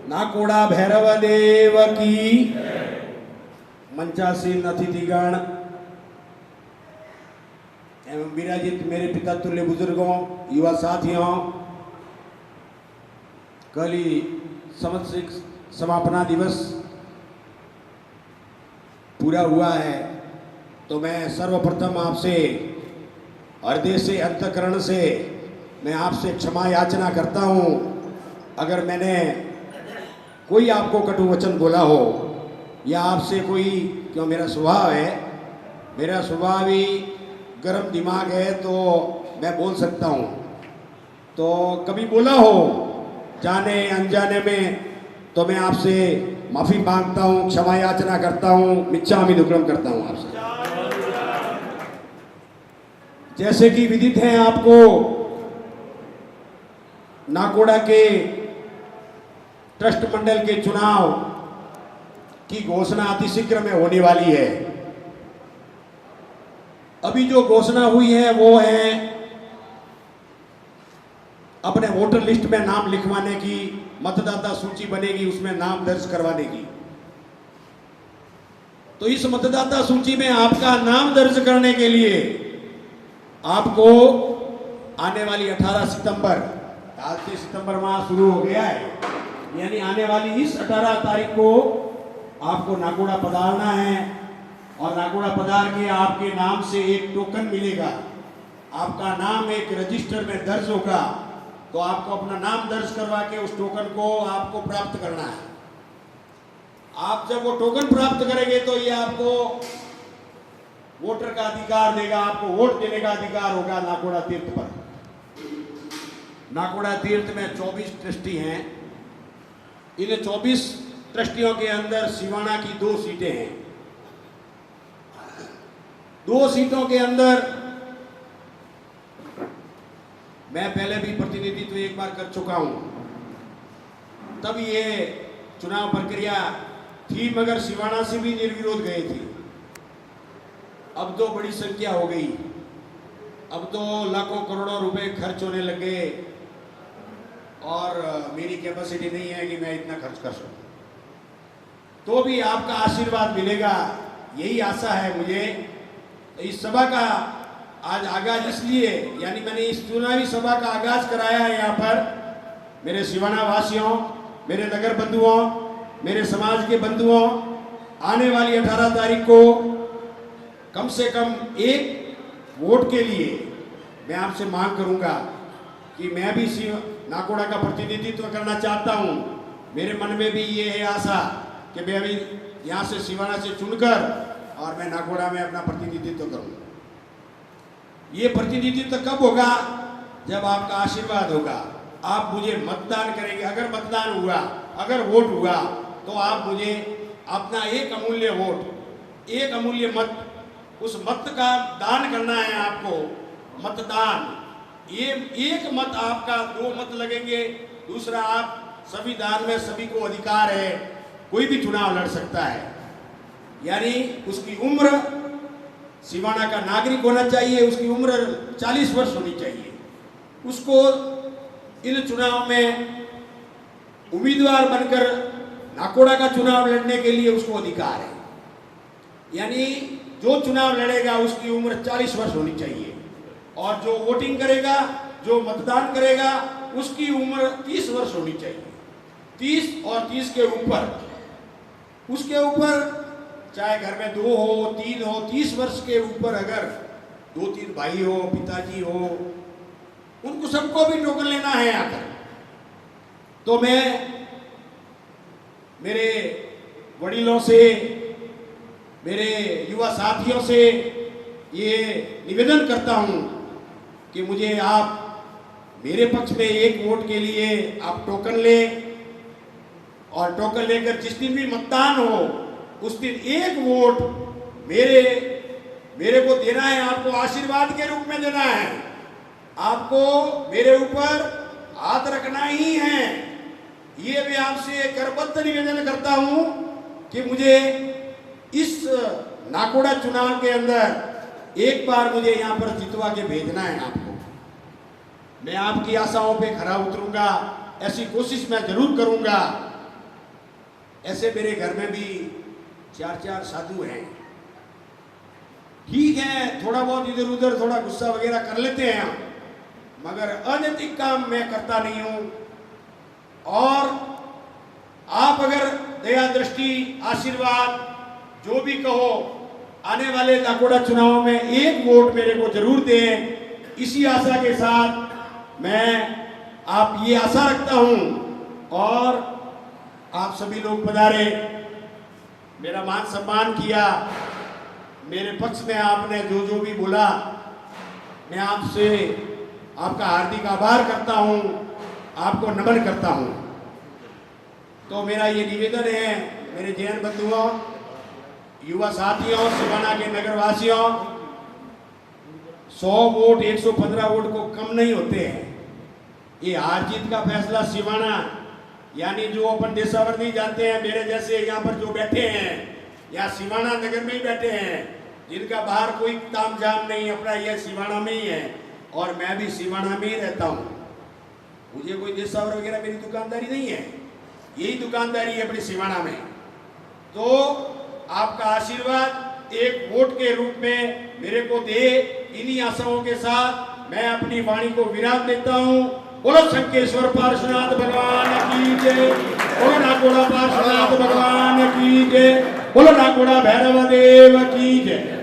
नाकोड़ा भैरव देव की मंचासीन अतिथिगण एवं विराजित मेरे पिता तुल्य बुजुर्गों, युवा साथियों, कल ही संवत्सरिक समापना दिवस पूरा हुआ है, तो मैं सर्वप्रथम आपसे हृदय से, अंतःकरण से मैं आपसे क्षमा याचना करता हूँ अगर मैंने कोई आपको कटु वचन बोला हो या आपसे कोई, क्यों मेरा स्वभाव है, मेरा स्वभाव ही गर्म दिमाग है, तो मैं बोल सकता हूँ। तो कभी बोला हो जाने अनजाने में, तो मैं आपसे माफ़ी मांगता हूँ, क्षमा याचना करता हूँ, मिच्छामि दुक्कडम करता हूँ आपसे। जैसे कि विदित है आपको, नाकोड़ा के ट्रस्ट मंडल के चुनाव की घोषणा अतिशीघ्र में होने वाली है। अभी जो घोषणा हुई है वो है अपने वोटर लिस्ट में नाम लिखवाने की, मतदाता सूची बनेगी उसमें नाम दर्ज करवाने की। तो इस मतदाता सूची में आपका नाम दर्ज करने के लिए आपको आने वाली 18 सितंबर, आज से सितंबर माह शुरू हो गया है, यानी आने वाली इस 18 तारीख को आपको नाकोड़ा पधारना है और नाकोड़ा पधार के आपके नाम से एक टोकन मिलेगा। आपका नाम एक रजिस्टर में दर्ज होगा, तो आपको अपना नाम दर्ज करवा के उस टोकन को आपको प्राप्त करना है। आप जब वो टोकन प्राप्त करेंगे तो ये आपको वोटर का अधिकार देगा, आपको वोट देने का अधिकार होगा नाकोड़ा तीर्थ पर। नाकोड़ा तीर्थ में 24 ट्रस्टी हैं। इन 24 ट्रस्टियों के अंदर सिवाना की 2 सीटें हैं। 2 सीटों के अंदर मैं पहले भी प्रतिनिधित्व एक बार कर चुका हूं, तब ये चुनाव प्रक्रिया थी, मगर सिवाना से भी निर्विरोध गए थे। अब तो बड़ी संख्या हो गई, अब तो लाखों करोड़ों रुपए खर्च होने लगे और मेरी कैपेसिटी नहीं है कि मैं इतना खर्च कर सकूं। तो भी आपका आशीर्वाद मिलेगा, यही आशा है मुझे। इस सभा का आज आगाज इसलिए, यानी मैंने इस चुनावी सभा का आगाज कराया है यहाँ पर मेरे सिवाना वासियों, मेरे नगर बंधुओं, मेरे समाज के बंधुओं। आने वाली 18 तारीख को कम से कम एक वोट के लिए मैं आपसे मांग करूंगा कि मैं भी नाकोड़ा का प्रतिनिधित्व करना चाहता हूं। मेरे मन में भी ये है आशा कि मैं अभी यहाँ से सिवाना से चुनकर और मैं नाकोड़ा में अपना प्रतिनिधित्व करूंगा। ये प्रतिनिधित्व कब होगा? जब आपका आशीर्वाद होगा। आप मुझे मतदान करेंगे, अगर मतदान हुआ, अगर वोट हुआ, तो आप मुझे अपना एक अमूल्य वोट, एक अमूल्य मत, उस मत का दान करना है आपको। मतदान, ये एक मत आपका, 2 मत लगेंगे। दूसरा, आप संविधान में सभी को अधिकार है, कोई भी चुनाव लड़ सकता है, यानी उसकी उम्र, सिवाना का नागरिक होना चाहिए, उसकी उम्र 40 वर्ष होनी चाहिए। उसको इन चुनाव में उम्मीदवार बनकर नाकोड़ा का चुनाव लड़ने के लिए उसको अधिकार है, यानी जो चुनाव लड़ेगा उसकी उम्र 40 वर्ष होनी चाहिए और जो वोटिंग करेगा, जो मतदान करेगा, उसकी उम्र 30 वर्ष होनी चाहिए। 30 और 30 के ऊपर, उसके ऊपर चाहे घर में 2 हो, 3 हो, 30 वर्ष के ऊपर अगर 2-3 भाई हो, पिताजी हो, उनको सबको भी टोकन लेना है आकर। तो मैं मेरे वडीलों से, मेरे युवा साथियों से ये निवेदन करता हूं कि मुझे आप मेरे पक्ष में एक वोट के लिए आप टोकन लें और टोकन लेकर जिस दिन भी मतदान हो उस दिन एक वोट मेरे को देना है। आपको आशीर्वाद के रूप में देना है, आपको मेरे ऊपर हाथ रखना ही है। ये मैं आपसे करबद्ध निवेदन करता हूं कि मुझे इस नाकोड़ा चुनाव के अंदर एक बार मुझे यहाँ पर जितवा के भेजना है आपको। मैं आपकी आशाओं पे खरा उतरूंगा, ऐसी कोशिश मैं जरूर करूंगा। ऐसे मेरे घर में भी 4 साधु हैं। ठीक है, थोड़ा बहुत इधर उधर थोड़ा गुस्सा वगैरह कर लेते हैं, मगर अनैतिक काम मैं करता नहीं हूं। और आप अगर दया दृष्टि आशीर्वाद जो भी कहो, आने वाले लाकोड़ा चुनाव में 1 वोट मेरे को जरूर दें। इसी आशा के साथ मैं आप ये आशा रखता हूं और आप सभी लोग पधारे, मेरा मान सम्मान किया, मेरे पक्ष में आपने जो जो भी बोला, मैं आपसे आपका हार्दिक आभार करता हूं, आपको नमन करता हूं। तो मेरा ये निवेदन है मेरे जैन बंधुओं, युवा साथियों, सिवाना के नगरवासियों, 100 वोट 115 वोट को कम नहीं होते हैं। ये हार जीत का फैसला सिवाना यानी जो अपन देशावर नहीं जानते हैं, मेरे जैसे यहाँ पर जो बैठे हैं, यहाँ सिवाना नगर में ही बैठे हैं, जिनका बाहर कोई ताम झाम नहीं, अपना यह सिवाना में ही है और मैं भी सिवाना में ही रहता हूँ। मुझे कोई देशावर वगैरह मेरी दुकानदारी नहीं है, यही दुकानदारी है अपने सिवाना में। तो आपका आशीर्वाद 1 वोट के रूप में मेरे को दे, इन्हीं आशाओं के साथ मैं अपनी वाणी को विराम देता हूँ। बोलो शंकेश्वर पार्श्वनाथ भगवान की जय, बोलो नागोड़ा पार्श्वनाथ भगवान की जय, बोलो नागोड़ा भैरव देव की जय।